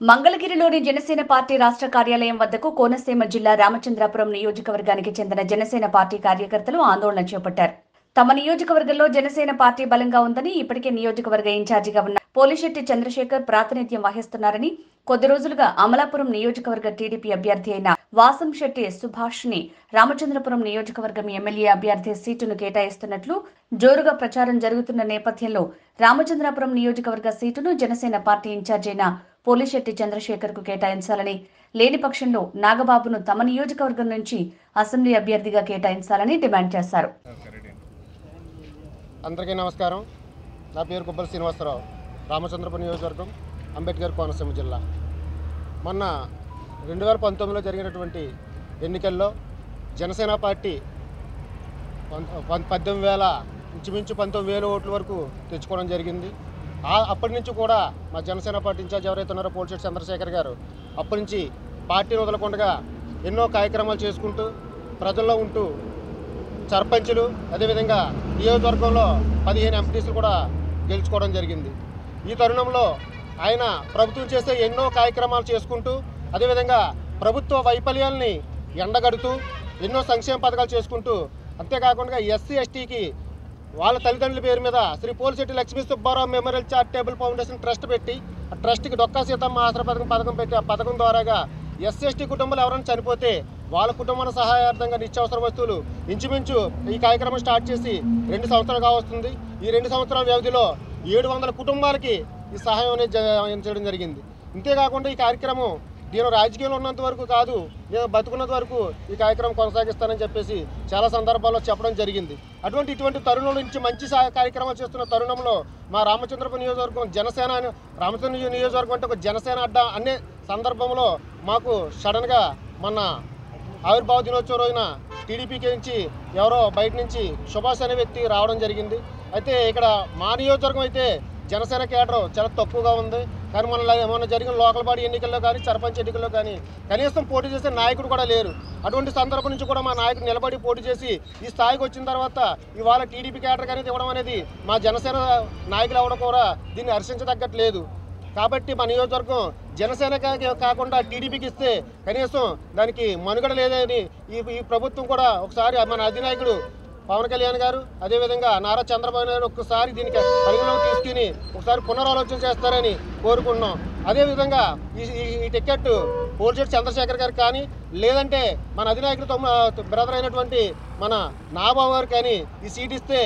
మంగళగిరిలోని జనసేన పార్టీ రాష్ట్ర కార్యాలయం వద్దకు కోనసీమ జిల్లా రామచంద్రాపురం నియోజకవర్గానికి చెందిన జనసేన పార్టీ కార్యకర్తలు ఆందోళన చేపట్టారు. తమ నియోజకవర్గంలో జనసేన పార్టీ బలంగా ఉందని, ఇప్పటికే నియోజకవర్గ ఇన్ఛార్జిగా ఉన్న పోలిశెట్టి చంద్రశేఖర్ ప్రాతినిధ్యం వహిస్తున్నారని, కొద్ది రోజులుగా అమలాపురం నియోజకవర్గ టీడీపీ అభ్యర్థి అయిన వాసంశెట్టి సుభాష్ ని రామచంద్రపురం నియోజకవర్గం ఎమ్మెల్యే అభ్యర్థి సీటును కేటాయిస్తున్నట్లు జోరుగా ప్రచారం జరుగుతున్న నేపథ్యంలో రామచంద్రాపురం నియోజకవర్గ సీటును జనసేన పార్టీ ఇన్ఛార్జ్ అయిన పోలిశెట్టి చంద్రశేఖర్ కు కేటాయించాలని, లేని పక్షంలో నాగబాబును తమ నియోజకవర్గం నుంచి అసెంబ్లీ అభ్యర్థిగా కేటాయించాలని డిమాండ్ చేశారు. అందరికీ నమస్కారం. నా పేరు గుబ్బల శ్రీనివాసరావు, రామచంద్రపురం నియోజకవర్గం, అంబేద్కర్ కోనసీమ జిల్లా. మొన్న 2019లో జరిగినటువంటి ఎన్నికల్లో జనసేన పార్టీ 18,000 ఇంచుమించు 19,000 ఓట్ల వరకు తెచ్చుకోవడం జరిగింది. అప్పటి నుంచి కూడా మా జనసేన పార్టీ ఇన్ఛార్జ్ ఎవరైతే ఉన్నారో పోలిశెట్టి చంద్రశేఖర్ గారు అప్పటి నుంచి పార్టీని వదలకుండా ఎన్నో కార్యక్రమాలు చేసుకుంటూ ప్రజల్లో ఉంటూ సర్పంచులు, అదేవిధంగా నియోజకవర్గంలో 15 ఎంపీటీసీలు కూడా గెలుచుకోవడం జరిగింది. ఈ తరుణంలో ఆయన ప్రభుత్వం చేసే ఎన్నో కార్యక్రమాలు చేసుకుంటూ, అదేవిధంగా ప్రభుత్వ వైఫల్యాలని ఎండగడుతూ ఎన్నో సంక్షేమ పథకాలు చేసుకుంటూ, అంతేకాకుండా ఎస్సీ ఎస్టీకి వాళ్ళ తల్లిదండ్రుల పేరు మీద Shri Polisetti Lakshmi Subbarao memorial charitable foundation trust పెట్టి, ఆ ట్రస్ట్కి డొక్కా సీతమ్మ ఆసరా పథకం పెట్టి, ఆ పథకం ద్వారాగా ఎస్సీ ఎస్టీ కుటుంబాలు ఎవరైనా చనిపోతే వాళ్ళ కుటుంబాల సహాయార్థంగా నిత్యావసర వస్తువులు ఇంచుమించు ఈ కార్యక్రమం స్టార్ట్ చేసి 2 సంవత్సరాలు కావస్తుంది. ఈ 2 సంవత్సరాల వ్యవధిలో 700 కుటుంబాలకి ఈ సహాయం అనేది చేయడం జరిగింది. ఇంతేకాకుండా ఈ కార్యక్రమం నేను రాజకీయంలో ఉన్నంత వరకు కాదు, నేను బతుకున్నంత వరకు ఈ కార్యక్రమం కొనసాగిస్తానని చెప్పేసి చాలా సందర్భాల్లో చెప్పడం జరిగింది. ఇటువంటి తరుణం నుంచి మంచి కార్యక్రమాలు చేస్తున్న తరుణంలో మా రామచంద్రపురం నియోజకవర్గం జనసేన రామచంద్ర నియోజకవర్గం అంటే ఒక జనసేన అడ్డా అనే సందర్భంలో మాకు సడన్గా మొన్న ఆవిర్భావ దినోత్సవం రోజున టీడీపీకి నుంచి ఎవరో బయట నుంచి సుభాష్ అనే వ్యక్తి రావడం జరిగింది. అయితే ఇక్కడ మా నియోజకవర్గం అయితే జనసేన కేడర్ చాలా తక్కువగా ఉంది. కానీ మొన్న జరిగిన లోకల్ బాడీ ఎన్నికల్లో కానీ సర్పంచ్ ఎన్నికల్లో కానీ కనీసం పోటీ చేసే నాయకుడు కూడా లేరు. అటువంటి సందర్భం నుంచి కూడా మా నాయకుడు నిలబడి పోటీ చేసి ఈ స్థాయికి వచ్చిన తర్వాత ఇవాళ టీడీపీ కేడర్ అనేది ఇవ్వడం అనేది మా జనసేన నాయకులు అవ్వడం కూడా దీన్ని హర్షించదగ్గట్లేదు. కాబట్టి మా నియోజకవర్గం జనసేన కాకుండా టీడీపీకి ఇస్తే కనీసం దానికి మనుగడ లేదని ఈ ప్రభుత్వం కూడా ఒకసారి మన అధినాయకుడు పవన్ కళ్యాణ్ గారు, అదేవిధంగా నారా చంద్రబాబు నాయుడు ఒక్కసారి దీనికి పరిగణలోకి తీసుకుని ఒకసారి పునరాలోచన చేస్తారని కోరుకుంటున్నాం. అదేవిధంగా ఈ టికెట్ పోలిశెట్టి చంద్రశేఖర్ గారు కానీ, లేదంటే మన అధినాయకుడు బ్రదర్ అయినటువంటి మన నాగబాబు గారు కానీ ఈ సీట్ ఇస్తే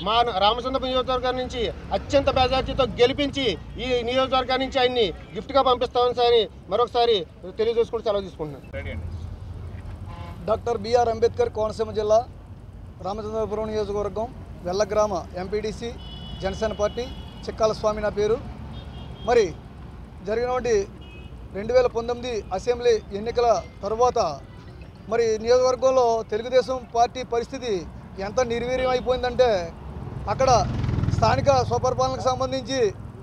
మా రామచంద్రపురం నియోజకవర్గం నుంచి అత్యంత మెజార్టీతో గెలిపించి ఈ నియోజకవర్గం నుంచి ఆయన్ని గిఫ్ట్గా పంపిస్తామని సరే మరొకసారి తెలియజేసుకుంటూ సెలవు తీసుకుంటున్నాను. డాక్టర్ బిఆర్ అంబేద్కర్ కోనసీమ జిల్లా రామచంద్రపురం నియోజకవర్గం వెల్లగ్రామ ఎంపీటీసీ జనసేన పార్టీ చిక్కాల స్వామి నా పేరు. మరి జరిగినటువంటి 2019 అసెంబ్లీ ఎన్నికల తరువాత మరి నియోజకవర్గంలో తెలుగుదేశం పార్టీ పరిస్థితి ఎంత నిర్వీర్యం అయిపోయిందంటే, అక్కడ స్థానిక స్వపరిపాలనకు సంబంధించి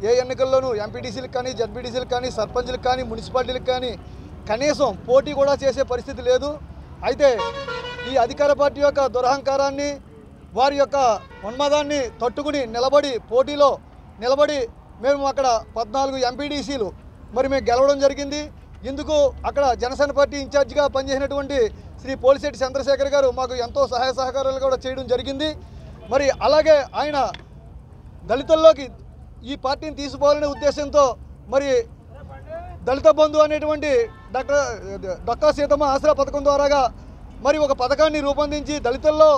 ఏ ఎన్నికల్లోనూ ఎంపీటీసీలకు కానీ జడ్పీటీసీలకు కానీ సర్పంచ్లకు కానీ మున్సిపాలిటీలకు కానీ కనీసం పోటీ కూడా చేసే పరిస్థితి లేదు. అయితే ఈ అధికార పార్టీ యొక్క దురహంకారాన్ని, వారి యొక్క ఉన్మాదాన్ని తట్టుకుని పోటీలో నిలబడి మేము అక్కడ 14 ఎంపీటీసీలు మరి మేము గెలవడం జరిగింది. ఇందుకు అక్కడ జనసేన పార్టీ ఇన్ఛార్జిగా పనిచేసినటువంటి శ్రీ పోలిశెట్టి చంద్రశేఖర్ గారు మాకు ఎంతో సహాయ సహకారాలు కూడా చేయడం జరిగింది. మరి అలాగే ఆయన దళితుల్లోకి ఈ పార్టీని తీసుకోవాలనే ఉద్దేశంతో మరి దళిత బంధు అనేటువంటి డొక్కా సీతమ్మ ఆసరా పథకం ద్వారాగా మరి ఒక పథకాన్ని రూపొందించి దళితుల్లో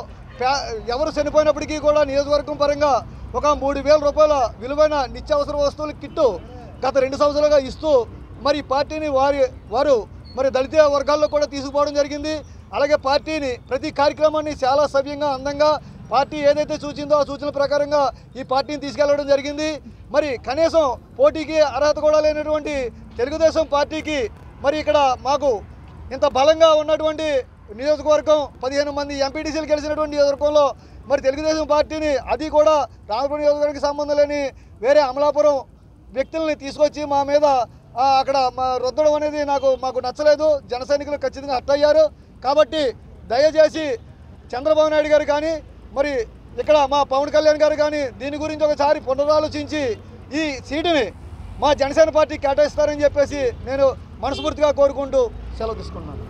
ఎవరు చనిపోయినప్పటికీ కూడా నియోజకవర్గం పరంగా ఒక 3,000 రూపాయల విలువైన నిత్యావసర వస్తువుల కిట్టు గత 2 సంవత్సరాలుగా ఇస్తూ మరి పార్టీని వారు మరి దళిత వర్గాల్లో కూడా తీసుకుపోవడం జరిగింది. అలాగే పార్టీని ప్రతి కార్యక్రమాన్ని చాలా సవ్యంగా అందంగా పార్టీ ఏదైతే సూచిందో ఆ సూచనల ప్రకారంగా ఈ పార్టీని తీసుకెళ్లడం జరిగింది. మరి కనీసం పోటీకి అర్హత కూడా లేనటువంటి తెలుగుదేశం పార్టీకి మరి ఇక్కడ మాకు ఇంత బలంగా ఉన్నటువంటి నియోజకవర్గం 15 మంది ఎంపీటీసీలు గెలిచినటువంటి నియోజకవర్గంలో మరి తెలుగుదేశం పార్టీని, అది కూడా రామపురం నియోజకవర్గానికి సంబంధం లేని వేరే అమలాపురం వ్యక్తుల్ని తీసుకొచ్చి మా మీద అక్కడ రుద్దడం అనేది మాకు నచ్చలేదు. జన సైనికులు ఖచ్చితంగా హర్ట్ అయ్యారు. కాబట్టి దయచేసి చంద్రబాబు నాయుడు గారు కానీ మరి ఇక్కడ మా పవన్ కళ్యాణ్ గారు కానీ దీని గురించి ఒకసారి పునరాలోచించి ఈ సీటుని మా జనసేన పార్టీ కేటాయిస్తారని చెప్పేసి నేను మనస్ఫూర్తిగా కోరుకుంటూ సెలవు తీసుకున్నాను.